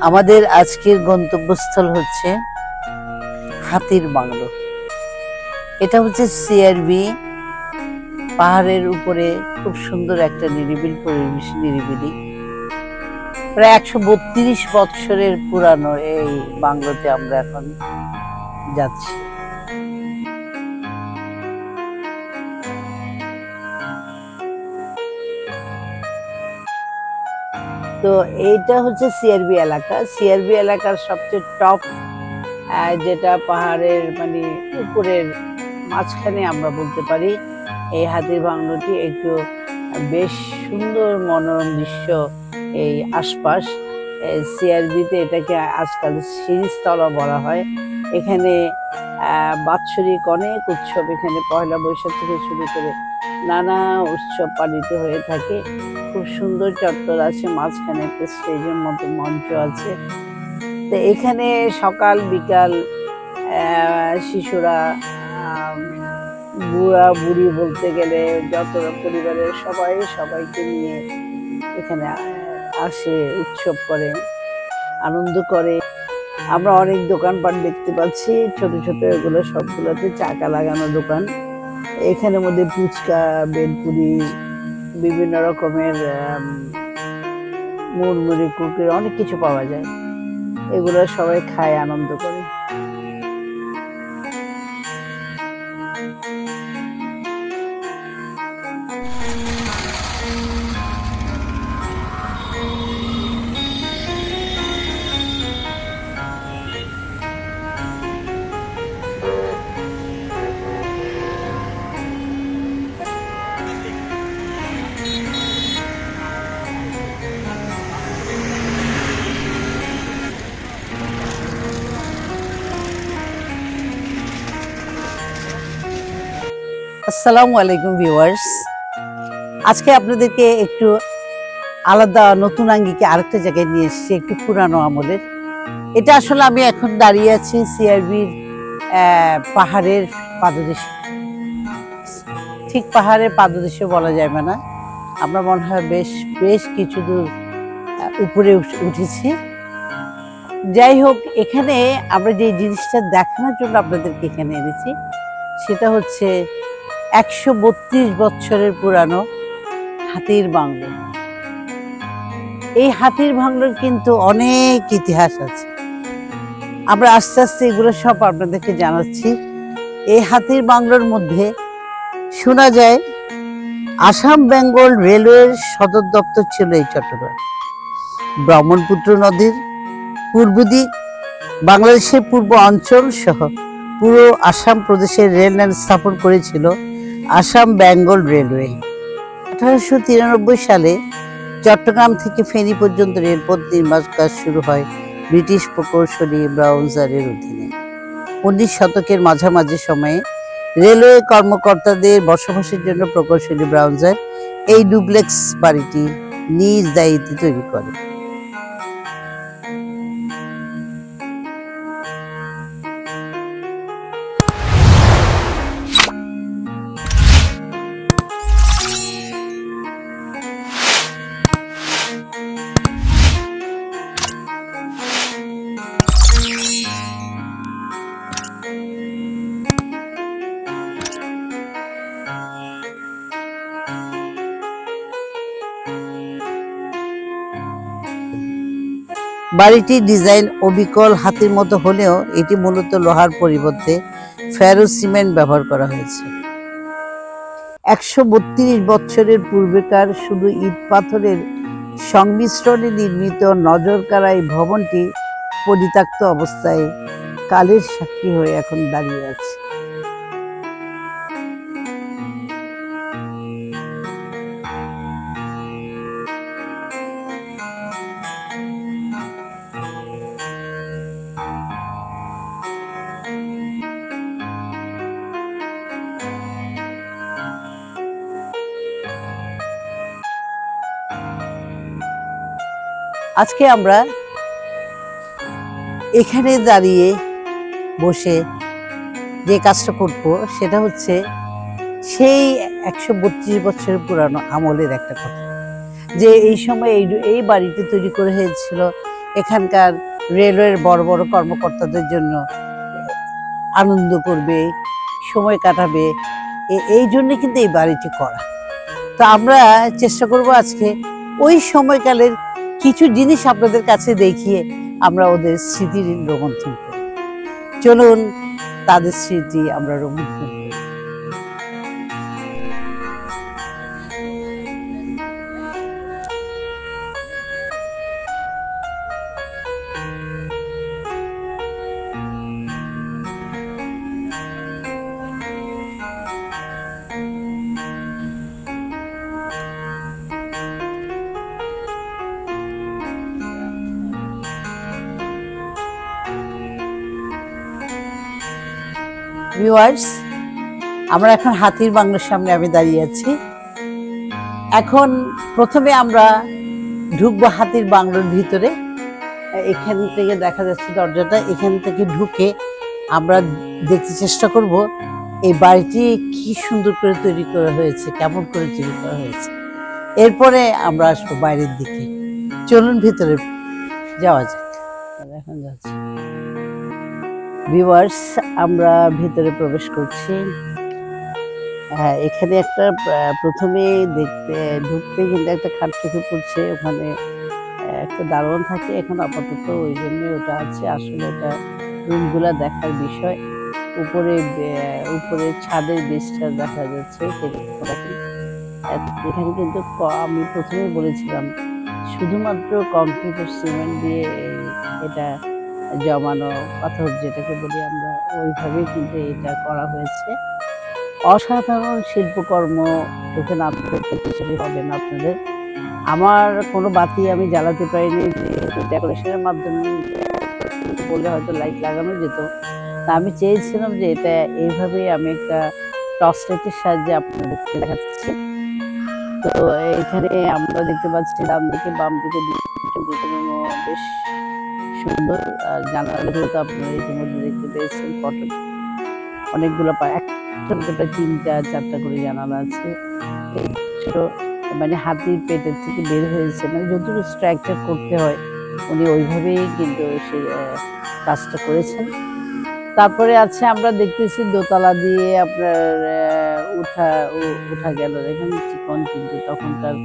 আমাদের আজকের গন্তব্যস্থল হচ্ছে হাতির বাংলো। এটা হচ্ছে সিআরবি পাহাড়ের উপরে খুব সুন্দর একটা নিরিবিলি পরিবেশ, নিরিবিলি। প্রায় 132 বছরের পুরানো এই বাংলোতে আমরা এখন যাচ্ছি। তো এইটা হচ্ছে সিআরবি এলাকা। সিআরবি এলাকার সবচেয়ে টপ, যেটা পাহাড়ের মানে উপরের মাঝখানে আমরা বলতে পারি। এই হাতির বাংলোটি একটু বেশ সুন্দর মনোরম দৃশ্য। এই আশপাশ সিআরবিতে এটাকে আজকাল সিরিজতলা বলা হয়। এখানে বাৎসরিক অনেক উৎসব, এখানে পয়লা বৈশাখ থেকে শুরু করে নানা উৎসব পালিত হয়ে থাকে। খুব সুন্দর চত্বর আছে, মাঝখানে একটা স্টেজের মতো মঞ্চ আছে। তো এখানে সকাল বিকাল শিশুরা, বুড়া বুড়ি বলতে গেলে যত পরিবারের সবাইকে নিয়ে এখানে আসে, উৎসব করে, আনন্দ করে। আমরা অনেক দোকানপাট দেখতে পাচ্ছি, ছোট ছোট এগুলো সবগুলোতে চাকা লাগানো দোকান। এখানের মধ্যে ফুচকা, বেলপুরি, বিভিন্ন রকমের মুড়মুড়ি, কুরকুরে অনেক কিছু পাওয়া যায়। এগুলো সবাই খায়, আনন্দ করে। আসসালামু আলাইকুম ভিউয়ার্স, আজকে আপনাদেরকে একটু আলাদা নতুন আঙ্গিকে আরেকটা জায়গায় নিয়ে এসেছি, একটু পুরানো আমলের। এটা আসলে আমি এখন দাঁড়িয়ে আছি সিআরবির পাহাড়ের পাদদেশে। ঠিক পাহাড়ের পাদদেশে বলা যাবে না, আমরা মনে হয় বেশ কিছু দূর উপরে উঠেছি। যাই হোক, এখানে আমরা যে জিনিসটা দেখানোর জন্য আপনাদেরকে এখানে এনেছি সেটা হচ্ছে 132 বছরের পুরানো হাতির বাংলো। এই হাতির বাংলোর কিন্তু অনেক ইতিহাস আছে। আমরা আস্তে আস্তে এগুলো সব আপনাদেরকে জানাচ্ছি। এই হাতির বাংলোর মধ্যে শোনা যায় আসাম বেঙ্গল রেলওয়ের সদর দপ্তর ছিল এই চট্টগ্রাম। ব্রহ্মপুত্র নদীর পূর্ব দিক, বাংলাদেশের পূর্ব অঞ্চল সহ পুরো আসাম প্রদেশের রেল লাইন স্থাপন করেছিল আসাম বেঙ্গল রেলওয়ে। 1893 সালে চট্টগ্রাম থেকে ফেনী পর্যন্ত রেলপথ নির্মাণ কাজ শুরু হয় ব্রিটিশ প্রকৌশলী ব্রাউনজারের অধীনে। 19 শতকের মাঝামাঝি সময়ে রেলওয়ে কর্মকর্তাদের বসবাসের জন্য প্রকৌশলী ব্রাউনজার এই ডুপ্লেক্স বাড়িটি নিজ দায়িত্বে তৈরি করে। বাড়িটির ডিজাইন অবিকল হাতির মতো হলেও এটি মূলত লোহার পরিবর্তে ফেরো সিমেন্ট ব্যবহার করা হয়েছে। 132 বছরের পূর্বেকার শুধু ইট পাথরের সংমিশ্রণে নির্মিত নজরকাড়া এই ভবনটি পরিত্যক্ত অবস্থায় কালের সাক্ষী হয়ে এখন দাঁড়িয়ে আছে। আজকে আমরা এখানে দাঁড়িয়ে বসে যে কাজটা করবো সেটা হচ্ছে সেই 132 বছরের পুরানো আমলের একটা কথা, যে এই সময় এই বাড়িটি তৈরি করে হয়েছিল এখানকার রেলওয়ের বড় বড় কর্মকর্তাদের জন্য আনন্দ করবে, সময় কাটাবে, এই জন্য কিন্তু এই বাড়িটি করা। তো আমরা চেষ্টা করব আজকে ওই সময়কালের কিছু জিনিস আপনাদের কাছে দেখিয়ে আমরা ওদের স্মৃতির রোমন্থন করি। চলুন তাদের স্মৃতি আমরা রোমন্থন করি। ভিউয়ার্স, আমরা এখন হাতির বাংলোর সামনে আমি দাঁড়িয়ে আছি। এখন প্রথমে আমরা ঢুকবো হাতির বাংলোর ভিতরে। এখান থেকে দেখা যাচ্ছে দরজাটা, এখান থেকে ঢুকে আমরা দেখতে চেষ্টা করব এই বাড়িটি কি সুন্দর করে তৈরি করা হয়েছে, কেমন করে তৈরি করা হয়েছে। এরপরে আমরা আসবো বাইরের দিকে। চলুন ভিতরে যাওয়া যাক। এখন যাচ্ছি। ভিউয়ার্স, আমরা ভিতরে প্রবেশ করছি। হ্যাঁ, এখানে একটা প্রথমে ঢুকতে কিন্তু একটা খাট চোখে পড়ছে। ওখানে একটা দারোয়ান থাকে, এখন আপাতত ওই জন্য ওটা আছে। আসলে ওটা রুমগুলা দেখার বিষয়। উপরে ছাদের বেসটা দেখা যাচ্ছে। এখানে কিন্তু আমি প্রথমে বলেছিলাম শুধুমাত্র কংক্রিট আর সিমেন্ট দিয়ে এটা জমানো পাথর যেটাকে বলি আমরা, ওইভাবেই কিন্তু এটা করা হয়েছে। অসাধারণ শিল্পকর্ম, চোখে না দেখলে হবে না আপনাদের। আমার কোনো বাতি আমি জ্বালাতে পারিনি, ডেকোরেশনের মাধ্যমে বললে হয়তো লাইট লাগানো যেত। তা আমি চেয়েছিলাম যে এটা এইভাবেই আমি একটা টর্চ লাইটের সাহায্যে আপনাদেরকে দেখাচ্ছি। তো এখানে আমরা দেখতে পাচ্ছি ডান দিকে বাম দিকে বেশ সুন্দর। আর জানালাগুলো তো আপনারা ইতিমধ্যে দেখতে পেয়েছেন। ফটো অনেকগুলো প্রায় 3টা 4টা করে জানালা আছে। মানে হাতির পেটের থেকে বের হয়েছে, মানে যতটুকু স্ট্রাকচার করতে হয় উনি ওইভাবেই কিন্তু সেই কাজটা করেছেন। তারপরে আছে আমরা দেখতেছি দোতলা দিয়ে আপনার উঠা গেল। এখানে চিকন, কিন্তু তখনকার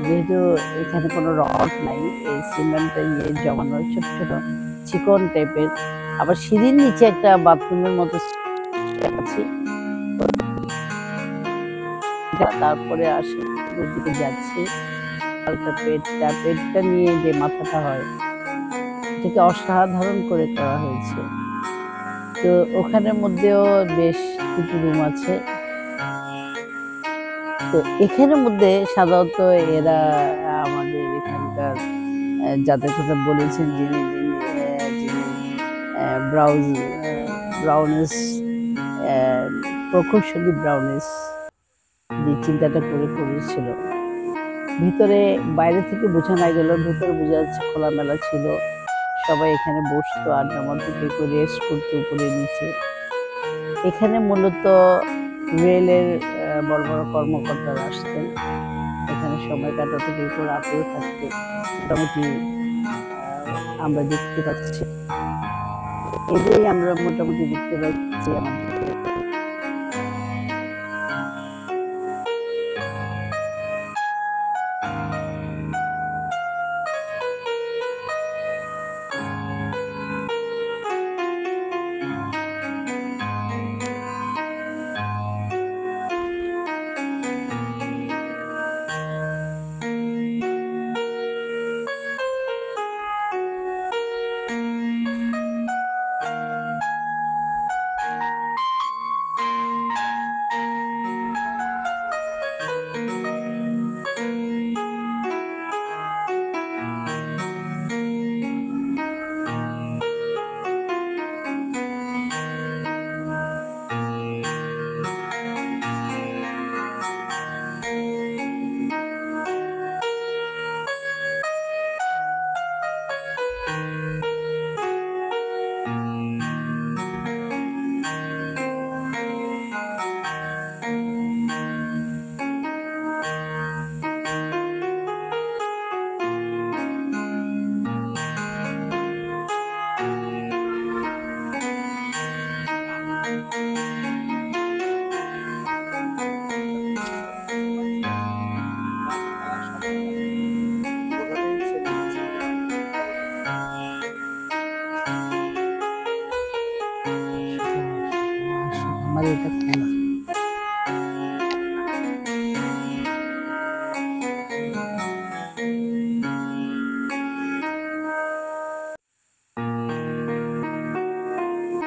যেহেতু এখানে কোনো রড নাই, এই সিমেন্টের জমানো ছোট ছোট চিকন টাইপের। আবার সিঁড়ির নিচে একটা বাথরুমের মতো আছে। তারপরে আসি দিকে যাচ্ছি, পেটটা নিয়ে যে মাথাটা হয় এটাকে অসাধারণ করে করা হয়েছে। তো ওখানের মধ্যেও বেশ কিছু রুম আছে। তো এখানের মধ্যে সাধারণত এরা আমাদের এখানকার যাদের কথা বলেছেন, যিনি ব্রাউনিস প্রকৌশলী ব্রাউনিস যে চিন্তাটা করেছিল, ভিতরে বাইরে থেকে বোঝা না গেল, ভিতরে বোঝা যাচ্ছে খোলামেলা ছিল। সবাই এখানে বসতো, আড্ডা মারতো, কেউ রেস্ট করতো উপরে নিচে। এখানে মূলত রেলের বড় বড় কর্মকর্তারা আসতেন, এখানে সময় কাটাতে, কেউ রাতেও থাকতো। মোটামুটি আমরা দেখতে পাচ্ছি, এটাই আমরা মোটামুটি দেখতে পাচ্ছি আমাদের।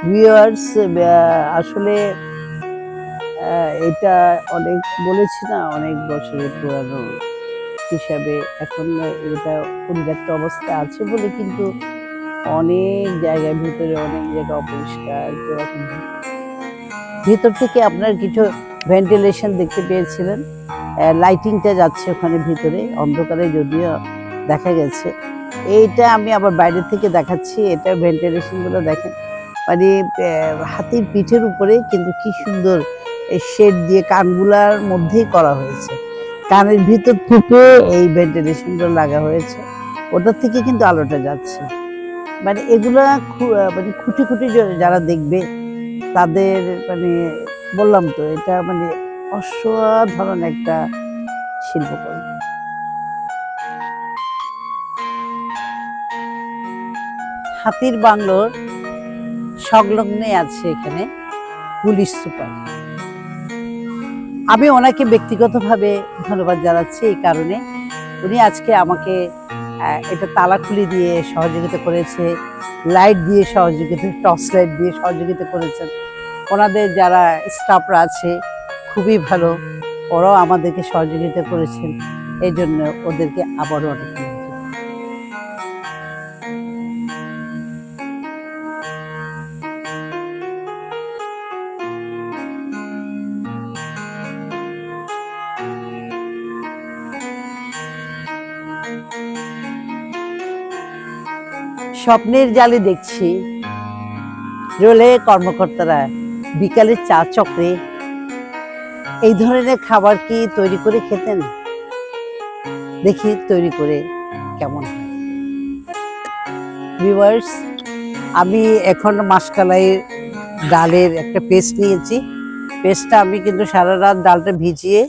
ভিউয়ার্স, আসলে এটা অনেক বলেছি না, অনেক বছরের পুরানো হিসাবে এখন এটা পরিত্যক্ত অবস্থায় আছে বলে কিন্তু অনেক জায়গায় ভিতরে অনেক জায়গা অপরিষ্কার। ভিতর থেকে আপনার কিছু ভেন্টিলেশন দেখতে পেয়েছিলেন, লাইটিংটা যাচ্ছে ওখানে ভিতরে অন্ধকারে যদিও দেখা গেছে। এইটা আমি আবার বাইরে থেকে দেখাচ্ছি, এটা ভেন্টিলেশনগুলো দেখেন, মানে হাতির পিঠের উপরে কিন্তু কি সুন্দর শেড দিয়ে কানগুলার মধ্যেই করা হয়েছে, কানের ভিতর থেকে এই ভেন্টিলেশনগুলো লাগা হয়েছে, ওটার থেকে কিন্তু আলোটা যাচ্ছে। মানে এগুলা মানে খুঁটি খুঁটি যারা দেখবে তাদের মানে বললাম তো এটা মানে অসাধারণ একটা শিল্পকর্ম। হাতির বাংলোর সংলগ্নে আছে এখানে পুলিশ সুপার। আমি ওনাকে ব্যক্তিগতভাবে ধন্যবাদ জানাচ্ছি এই কারণে, উনি আজকে আমাকে এটা তালা খুলে দিয়ে সহযোগিতা করেছে, লাইট দিয়ে সহযোগিতা, টর্চ লাইট দিয়ে সহযোগিতা করেছেন। ওনাদের যারা স্টাফরা আছে খুবই ভালো, ওরাও আমাদেরকে সহযোগিতা করেছেন, এই জন্য ওদেরকে আবারও অনেক ধন্যবাদ। স্বপ্নের জালে দেখছি রেলে কর্মকর্তারা বিকালের চা চক্রে এই ধরনের খাবার কি তৈরি করে খেতেন, দেখি তৈরি করে কেমন হয়। ভিউয়ার্স, আমি এখন মাসকালাই ডালের একটা পেস্ট নিয়েছি। পেস্টটা আমি কিন্তু সারা রাত ডালটা ভিজিয়ে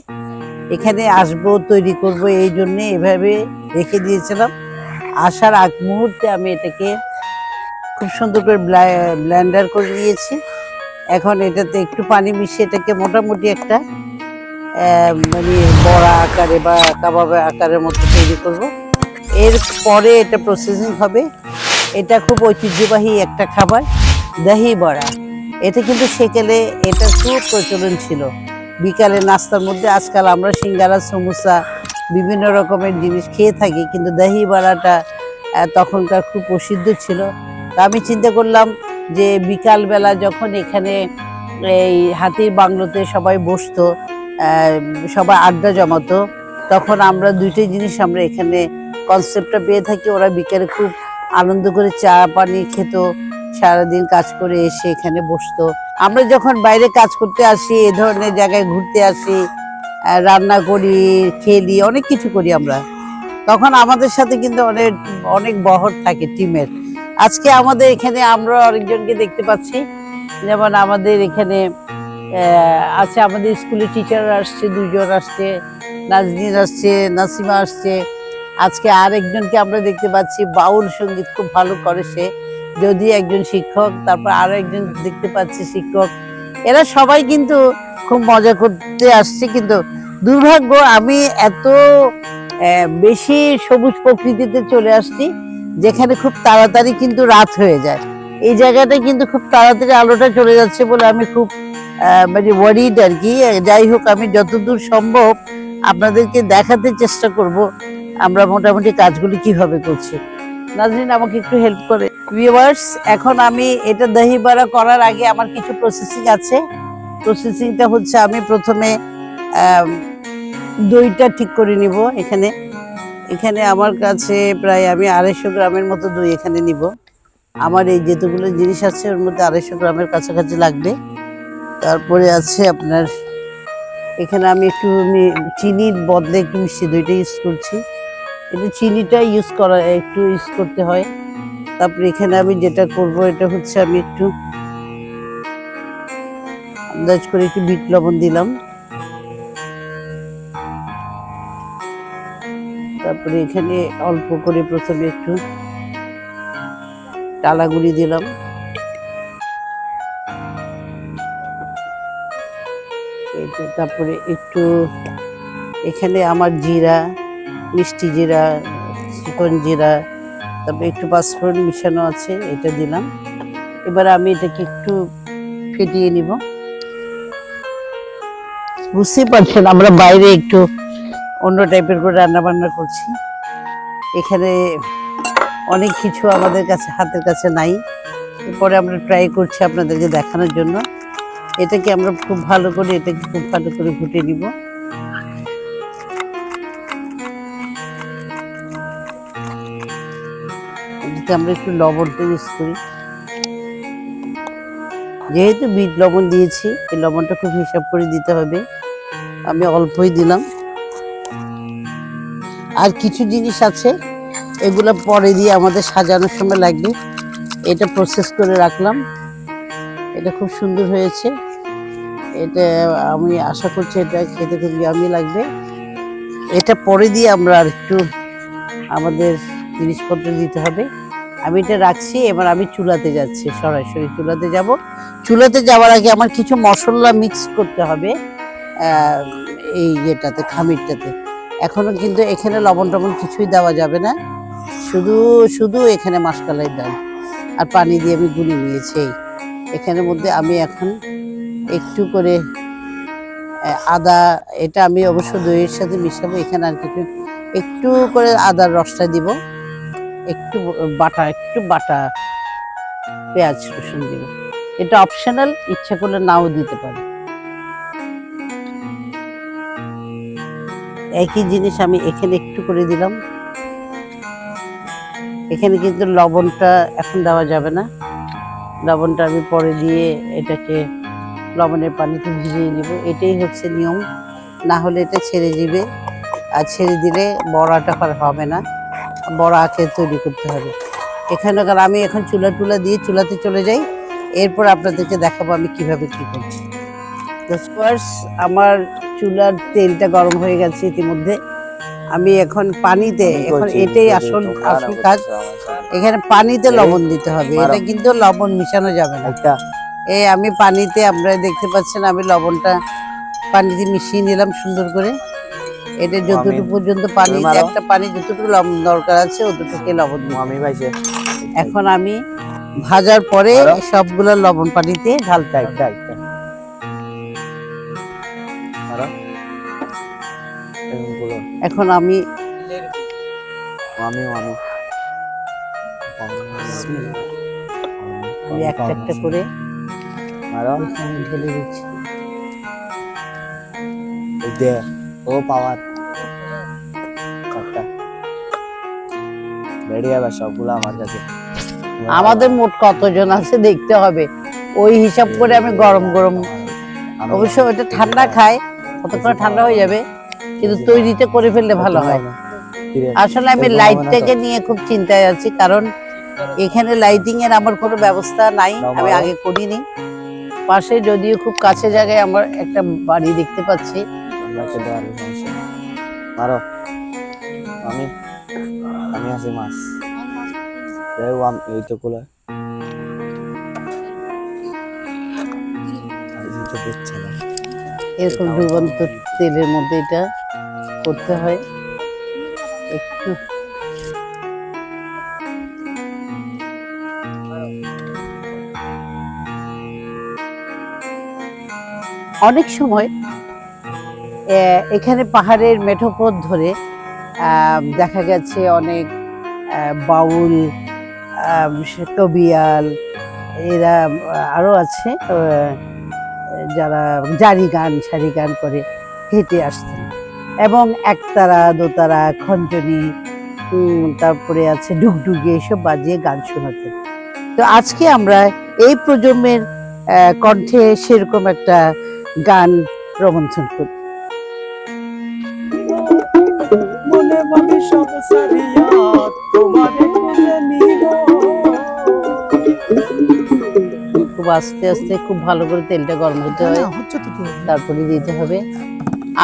এখানে আসবো তৈরি করব এই জন্যে এভাবে রেখে দিয়েছিলাম। আসার আগ মুহূর্তে আমি এটাকে খুব সুন্দর করে ব্লেন্ডার করে নিয়েছি। এখন এটাতে একটু পানি মিশিয়ে এটাকে মোটামুটি একটা মানে বড়া আকারে বা কাবাব আকারের মতো তৈরি করব। এরপরে এটা প্রসেসিং হবে। এটা খুব ঐতিহ্যবাহী একটা খাবার, দহি বড়া। এটা কিন্তু সেকালে এটা খুব প্রচলন ছিল বিকালে নাস্তার মধ্যে। আজকাল আমরা সিঙ্গারা, সমোসা, বিভিন্ন রকমের জিনিস খেয়ে থাকি, কিন্তু দহি বড়াটা তখনকার খুব প্রসিদ্ধ ছিল। তা আমি চিন্তা করলাম যে বিকালবেলা যখন এখানে এই হাতির বাংলোতে সবাই বসতো, সবাই আড্ডা জমাতো, তখন আমরা দুইটাই জিনিস আমরা এখানে কনসেপ্টটা পেয়ে থাকি। ওরা বিকেলে খুব আনন্দ করে চা পানি খেত, সারাদিন কাজ করে এসে এখানে বসতো। আমরা যখন বাইরে কাজ করতে আসি, এ ধরনের জায়গায় ঘুরতে আসি, রান্না করি, খেলি, অনেক কিছু করি আমরা, তখন আমাদের সাথে কিন্তু অনেক অনেক বহর থাকে টিমের। আজকে আমাদের এখানে আমরা অনেকজনকে দেখতে পাচ্ছি, যেমন আমাদের এখানে আছে আমাদের স্কুলের টিচার আসছে, দুইজন আসছে, নাজনীন আসছে, নাসিমা আসছে। আজকে আরেকজনকে আমরা দেখতে পাচ্ছি, বাউল সঙ্গীত খুব ভালো করে সে, যদি একজন শিক্ষক। তারপর আরো একজন দেখতে পাচ্ছি শিক্ষক। এরা সবাই কিন্তু খুব মজা করতে আসছে, কিন্তু দুর্ভাগ্য আমি এত বেশি সবুজ প্রকৃতিতে চলে আসছি যেখানে খুব তাড়াতাড়ি কিন্তু রাত হয়ে যায়। এই জায়গাটা কিন্তু খুব তাড়াতাড়ি আলোটা চলে যাচ্ছে বলে আমি খুব মানে ওয়ারিড আর কি। যাই হোক, আমি যতদূর সম্ভব আপনাদেরকে দেখাতে চেষ্টা করব আমরা মোটামুটি কাজগুলি কিভাবে করছি। নাজরিন আমাকে একটু হেল্প করে। ভিউয়ার্স, এখন আমি এটা দহি বড়া করার আগে আমার কিছু প্রসেসিং আছে। প্রসেসিংটা হচ্ছে আমি প্রথমে দইটা ঠিক করে নিব। এখানে এখানে আমার কাছে প্রায় আমি 250 গ্রামের মতো দই এখানে নিব। আমার এই যেতগুলো জিনিস আছে ওর মধ্যে 250 গ্রামের কাছাকাছি লাগবে। তারপরে আছে আপনার এখানে আমি একটু চিনির বদলে একটু মিষ্টি দইটা ইউজ করছি। এটা চিনিটা একটু ইউজ করতে হয়। তারপরে এখানে আমি যেটা করব এটা হচ্ছে আমি একটু আন্দাজ করে একটু বিট লবণ দিলাম। তারপরে এখানে অল্প করে প্রথমে একটু টালা গুঁড়ি দিলাম। তারপরে একটু এখানে আমার জিরা, মিষ্টি জিরা, চিকন জিরা, তারপরে একটু পাঁচফোড়ন মিশানো আছে, এটা দিলাম। এবার আমি এটাকে একটু ফেটিয়ে নিব। বুঝতেই পারছেন আমরা বাইরে একটু অন্য টাইপের করে রান্না বান্না করছি, এখানে অনেক কিছু আমাদের কাছে হাতের কাছে নাই। এরপরে আমরা ট্রাই করছি আপনাদেরকে দেখানোর জন্য। এটাকে আমরা খুব ভালো করে ঘুটে নিব। এটাকে আমরা একটু লবণটা ইউজ করি, যেহেতু বিট লবণ দিয়েছি এই লবণটা খুব হিসাব করে দিতে হবে, আমি অল্পই দিলাম। আর কিছু জিনিস আছে এগুলো পরে দিয়ে আমাদের সাজানোর সময় লাগবে, এটা প্রসেস করে রাখলাম। এটা খুব সুন্দর হয়েছে, এটা আমি আশা করছি এটা খেতে খুব ইয়ামি লাগবে। এটা পরে দিয়ে আমরা আর একটু আমাদের জিনিসপত্র দিতে হবে। আমি এটা রাখছি, এবার আমি চুলাতে যাচ্ছি, সরাসরি চুলাতে যাব। চুলাতে যাওয়ার আগে আমার কিছু মশলা মিক্স করতে হবে এই ইয়েটাতে, খামিরটাতে। এখনো কিন্তু এখানে লবণ টবণ কিছুই দেওয়া যাবে না, শুধু এখানে মাসকালাই ডাল আর পানি দিয়ে আমি গুলে নিয়েছি। এখানের মধ্যে আমি এখন একটু করে আদা, এটা আমি অবশ্য দইয়ের সাথে মিশাবো। এখানে আর কিছু একটু করে আদার রসটা দিব, একটু বাটা পেঁয়াজ রসুন দিব। এটা অপশনাল, ইচ্ছা করলে নাও দিতে পারি। একই জিনিস আমি এখানে একটু করে দিলাম। এখানে কিন্তু লবণটা এখন দেওয়া যাবে না, লবণটা আমি পরে দিয়ে এটাকে লবণের পানিতে ভিজিয়ে নিব। এটাই হচ্ছে নিয়ম, না হলে এটা ছেড়ে দিবে, আর ছেড়ে দিলে বড়াটা হবে না, বড়া আঁকে তৈরি করতে হবে। এখানে আমি এখন চুলা দিয়ে চুলাতে চলে যাই, এরপর আপনাদেরকে দেখাবো আমি কিভাবে কি করছি। আমার চুলার তেলটা গরম হয়ে গেছে ইতিমধ্যে। আমি এখন পানিতে, এখন এটাই আসল কাজ, এখানে পানিতে লবণ দিতে হবে। এটা কিন্তু লবণ মিশানো যাবে না। এই আমি পানিতে, আপনারা দেখতে পাচ্ছেন আমি লবণটা পানিতে মিশিয়ে নিলাম সুন্দর করে। এটা যতটুকু পর্যন্ত পানি, একটা পানি যতটুকু লবণ দরকার আছে অতটুকু লবণ দিই। এখন আমি ভাজার পরে সবগুলো লবণ পানিতে ঢালতে। এখন আমি একটা একটা করে ঢেলে দিচ্ছি। আমাদের মোট কতজন আছে দেখতে হবে, ওই হিসাব করে আমি গরম অবশ্য ওটা ঠান্ডা খায়, কতক্ষণ ঠান্ডা হয়ে যাবে, কিন্তু তৈরিটা করে ফেললে ভালো হয়। আসলে আমি লাইটটাকে নিয়ে খুব চিন্তায় আছি, কারণ এখানে লাইটিং এর আমার কোনো ব্যবস্থা নাই, আমি আগে করিনি। পাশে যদিও খুব কাছে জায়গায় আমার একটা বাড়ি দেখতে পাচ্ছি। এরকম ডুবন্ত তেলের মধ্যে এটা করতে হয়। একটু অনেক সময় এখানে পাহাড়ের মেঠো পথ ধরে দেখা গেছে অনেক বাউল, কবিয়াল, এরা আরো আছে যারা সারি গান করে হেঁটে আসতেন, এবং একতারা, দোতারা, খঞ্জনি, তারপরে আছে ডুগডুগি, এসব বাজিয়ে গান শোনাতেন। তো আজকে আমরা এই প্রজন্মের কণ্ঠে সেরকম একটা গান প্রবন্ধন করি। খুব আস্তে আস্তে খুব ভালো করে তেলটা গরম হতে হয়, তারপরে দিতে হবে।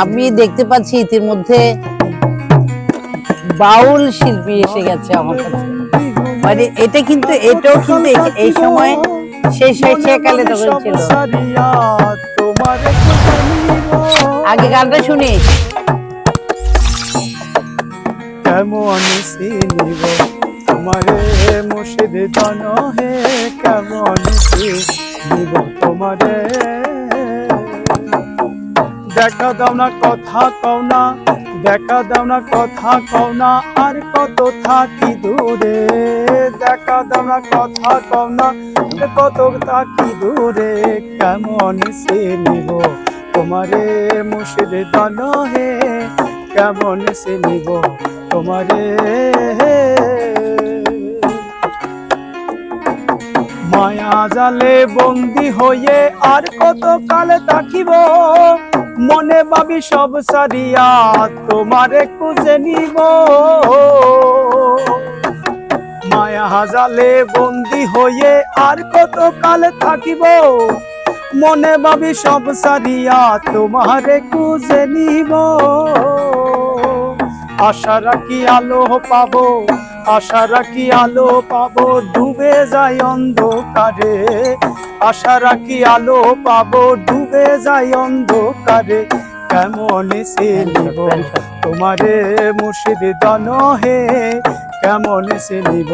আমি দেখতে পাচ্ছি ইতিমধ্যে বাউল শিল্পী এসে গেছে আমার কাছে, মানে এটা কিন্তু এটাও কিন্তু এই সময় সেই কালে তখন ছিল। আগে গানটা শুনি। কেমন তোমারে মুর্শিদ জন হে কেমন সে নিব তোমারে দেখা দাও না কথা কও না দেখা দাও না কথা কও না আর কত থাকি দূরে দেখা দাও না কথা কও না কত থাকি দূরে কেমন সে নিব তোমারে মুর্শিদ জন হে কেমন সে নিব তোমারে মায়া জালে বন্দি হয়ে আর কত কালে থাকিব মনে ভাবি সব সারিয়া তোমারে খুঁজে নিব মায়া জালে বন্দি হয়ে আর কত কালে থাকিব মনে ভাবি সব সারিয়া তোমারে খুঁজে নিব আশা রাখি আলো পাবো আশা রাখি আলো পাবো ডুবে যায় অন্ধকারে আশা রাখি আলো পাবো ডুবে যায় অন্ধকারে কেমন সে নিব তোমারে মুর্শিদ জন হে কেমন সে নিব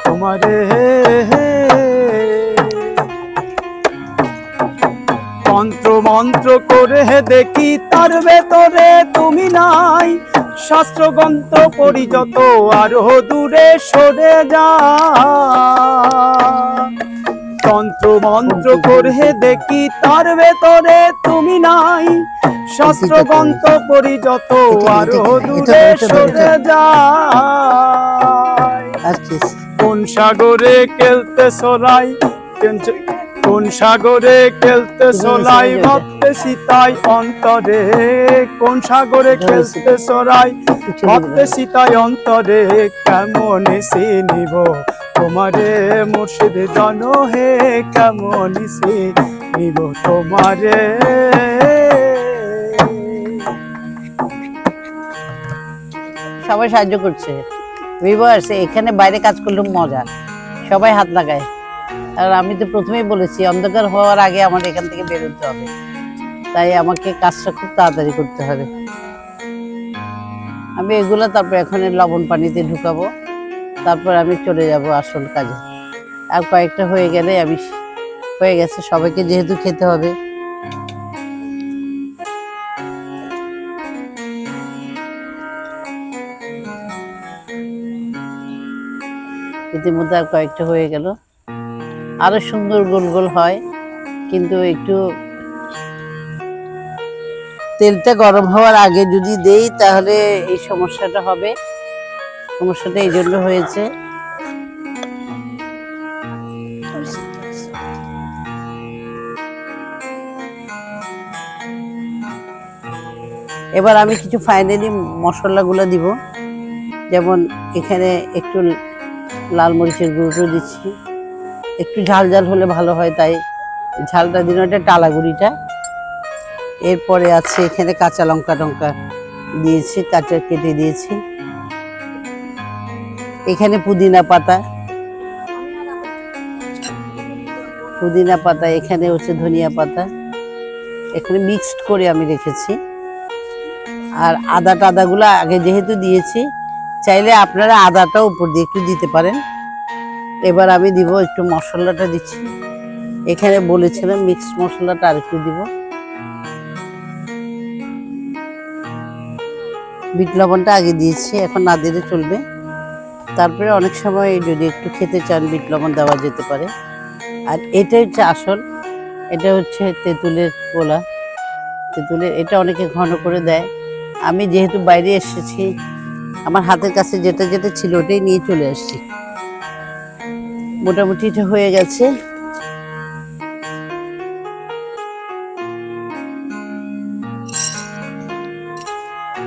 তোমারে মন্ত্র মন্ত্র করে দেখি তার ভেতরে তুমি নাই শাস্ত্র গ্রন্থ পড়ি যত আরো দূরে সরে যা তন্ত্র মন্ত্র করে দেখি তার ভেতরে তুমি নাই শাস্ত্র গ্রন্থ পড়ি যত আরো দূরে সরে যা কোন সাগরে খেলতে সরাই কোন সাগরে খেলতে সলাই ভাবতে সীতাই অন্তরে কোন সাগরে খেলতে সরাই ভাবতে সীতাই অন্তরে কেমন সে নিব তোমারে মুর্শিদ জন হে কেমন সে নিব তোমারে সবাই সাহায্য করছে ভিউয়ার্স এখানে বাইরে কাজ করলেও মজা সবাই হাত লাগায় আর আমি তো প্রথমেই বলেছি অন্ধকার হওয়ার আগে আমার এখান থেকে বের হতে হবে তাই আমাকে কাজটা খুব তাড়াতাড়ি করতে হবে আমি এগুলো তারপর এখন লবণ পানিতে ঢুকাবো তারপর আমি চলে যাব আসল কাজে আর কয়েকটা হয়ে গেলে আমি হয়ে গেছে সবাইকে যেহেতু খেতে হবে ইতিমধ্যে আর কয়েকটা হয়ে গেল আরো সুন্দর গোল গোল হয় কিন্তু একটু তেলটা গরম হওয়ার আগে যদি দেই তাহলে এই সমস্যাটা হবে সমস্যাটা এই জন্য হয়েছে এবার আমি কিছু ফাইনালি মশলাগুলো দিব যেমন এখানে একটু লাল মরিচের গুঁড়ো দিচ্ছি একটু ঝাল ঝাল হলে ভালো হয় তাই ঝালটা দিন এটা টালা গুঁড়িটা এরপরে আছে এখানে কাঁচা লঙ্কা টঙ্কা দিয়েছি কাঁচা কেটে দিয়েছি এখানে পুদিনা পাতা এখানে হচ্ছে ধনিয়া পাতা এখানে মিক্সড করে আমি রেখেছি আর আদা টাদাগুলো আগে যেহেতু দিয়েছি চাইলে আপনারা আদাটাও উপর দিয়ে একটু দিতে পারেন এবার আমি দিব একটু মশলাটা দিচ্ছি এখানে বলেছিলাম মিক্সড মশলাটা আর একটু দিব বিট লবণটা আগে দিয়েছি এখন না দিলে চলবে তারপরে অনেক সময় যদি একটু খেতে চান বিট লবণ দেওয়া যেতে পারে আর এটা হচ্ছে আসল এটা হচ্ছে তেঁতুলের গোলা তেঁতুলের এটা অনেকে ঘন করে দেয় আমি যেহেতু বাইরে এসেছি আমার হাতের কাছে যেটা যেটা ছিল ওটাই নিয়ে চলে আসছি মোটামুটি এটা হয়ে গেছে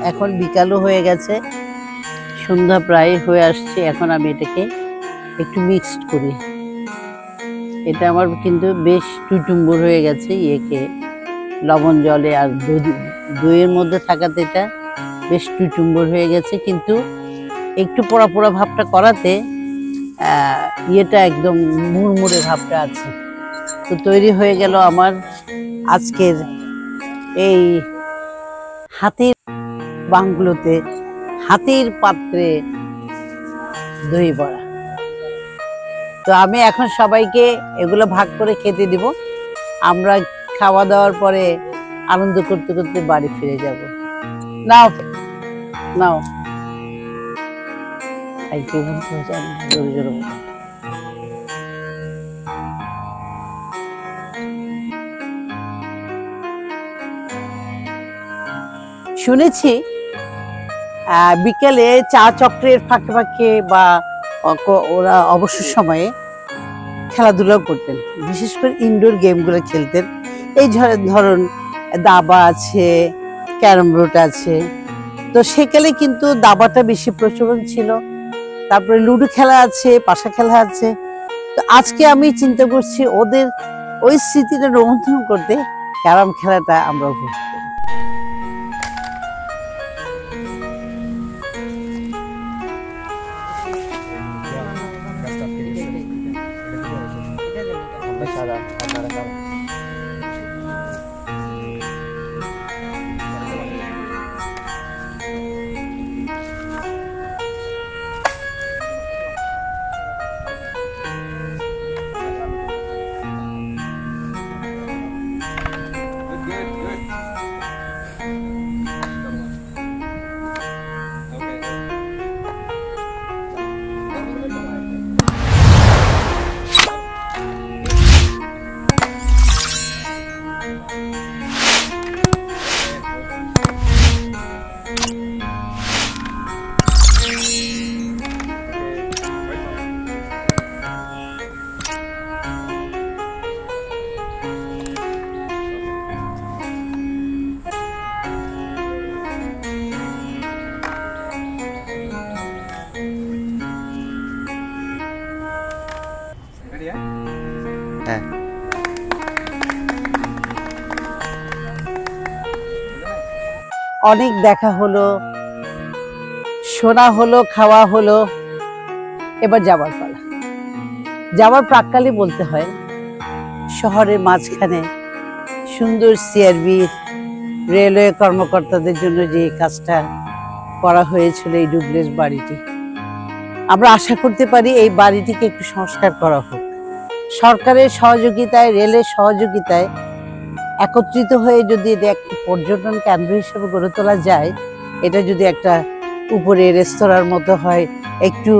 এখন বিকালও হয়ে গেছে সন্ধ্যা প্রায় হয়ে আসছে এখন আমি এটাকে একটু মিক্সড করি এটা আমার কিন্তু বেশ টুটুম্বুর হয়ে গেছে ইয়েকে লবণ জলে আর দইয়ের মধ্যে থাকাতে এটা বেশ টুটুম্বুর হয়ে গেছে কিন্তু একটু পোড়া পোড়া ভাবটা করাতে ইয়েটা একদম মুড়মুড়ে ভাবটা আছে তো তৈরি হয়ে গেল আমার আজকের এই হাতির বাংলোতে হাতির পাত্রে দই বড়া। তো আমি এখন সবাইকে এগুলো ভাগ করে খেতে দিব। আমরা খাওয়া দাওয়ার পরে আনন্দ করতে করতে বাড়ি ফিরে যাব। নাও নাও, জোরে জোরে বলো। শুনেছি বিকেলে চা চক্রের ফাঁকে ফাঁকে বা ওরা অবসর সময়ে খেলাধুলাও করতেন, বিশেষ করে ইনডোর গেমগুলো খেলতেন। এই ধরুন দাবা আছে, ক্যারম বোর্ড আছে। তো সেকালে কিন্তু দাবাটা বেশি প্রচলন ছিল। তারপরে লুডো খেলা আছে, পাশা খেলা আছে। তো আজকে আমি চিন্তা করছি ওদের ওই স্মৃতিটা রোমন্থন করতে ক্যারম খেলাটা আমরা উপভোগ করি। হ্যাঁ, অনেক দেখা হলো, শোনা হলো, খাওয়া হলো, এবার যাবার পালা। যাওয়ার প্রাক্কালে বলতে হয় শহরের মাঝখানে সুন্দর সিআরবি রেলওয়ে কর্মকর্তাদের জন্য যে কাজটা করা হয়েছিল, এই ডুপ্লেক্স বাড়িটি, আমরা আশা করতে পারি এই বাড়িটিকে একটু সংস্কার করা হোক। সরকারের সহযোগিতায়, রেলের সহযোগিতায় একত্রিত হয়ে যদি এটা একটা পর্যটন কেন্দ্র হিসেবে গড়ে তোলা যায়, এটা যদি একটা উপরে রেস্তোরাঁর মতো হয়, একটু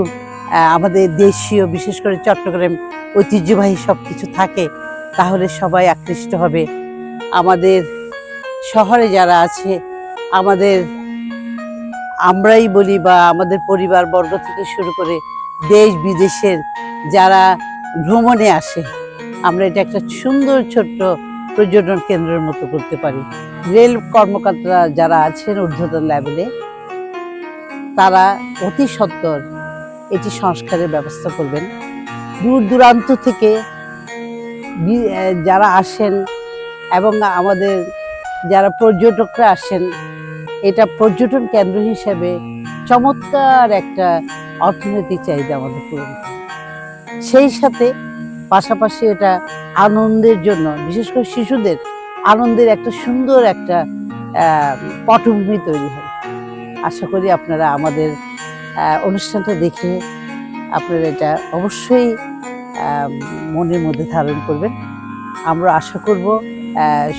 আমাদের দেশীয় বিশেষ করে চট্টগ্রাম ঐতিহ্যবাহী সব কিছু থাকে, তাহলে সবাই আকৃষ্ট হবে। আমাদের শহরে যারা আছে, আমরাই বলি বা আমাদের পরিবারবর্গ থেকে শুরু করে দেশ বিদেশের যারা ভ্রমণে আসে, আমরা এটা একটা সুন্দর ছোট্ট পর্যটন কেন্দ্রের মতো করতে পারি। রেল কর্মকর্তারা যারা আছেন ঊর্ধ্বতন লেভেলে, তারা অতি সত্বর এটি সংস্কারের ব্যবস্থা করবেন। দূর দূরান্ত থেকে যারা আসেন এবং আমাদের যারা পর্যটকরা আসেন, এটা পর্যটন কেন্দ্র হিসেবে চমৎকার একটা অর্থনৈতিক চাহিদা আমাদের পূরণ করে। সেই সাথে পাশাপাশি এটা আনন্দের জন্য, বিশেষ করে শিশুদের আনন্দের একটা সুন্দর একটা পটভূমি তৈরি হয়। আশা করি আপনারা আমাদের অনুষ্ঠানটা দেখে আপনারা এটা অবশ্যই মনের মধ্যে ধারণ করবেন। আমরা আশা করব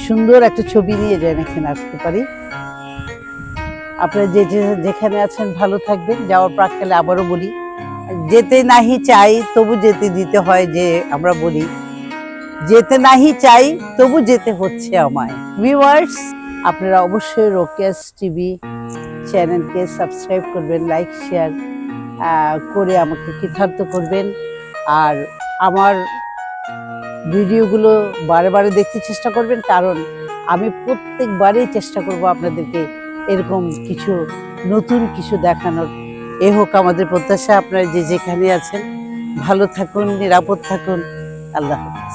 সুন্দর একটা ছবি নিয়ে যেন এখানে আসতে পারি। আপনারা যেখানে আছেন ভালো থাকবেন। যাওয়ার প্রাক্কালে আবারও বলি, যেতে নাহি চাই তবু যেতে দিতে হয়, যে আমরা বলি যেতে নাহি চাই তবু যেতে হচ্ছে আমায়। ভিউয়ার্স, আপনারা অবশ্যই রোকেয়াস টিভি চ্যানেলকে সাবস্ক্রাইব করবেন, লাইক শেয়ার করে আমাকে কৃতার্থ করবেন। আর আমার ভিডিওগুলো বারে বারে দেখতে চেষ্টা করবেন, কারণ আমি প্রত্যেকবারেই চেষ্টা করব আপনাদেরকে এরকম কিছু নতুন কিছু দেখানোর। এ হোক আমাদের প্রত্যাশা। আপনারা যে যেখানে আছেন ভালো থাকুন, নিরাপদ থাকুন। আল্লাহ হাফেজ।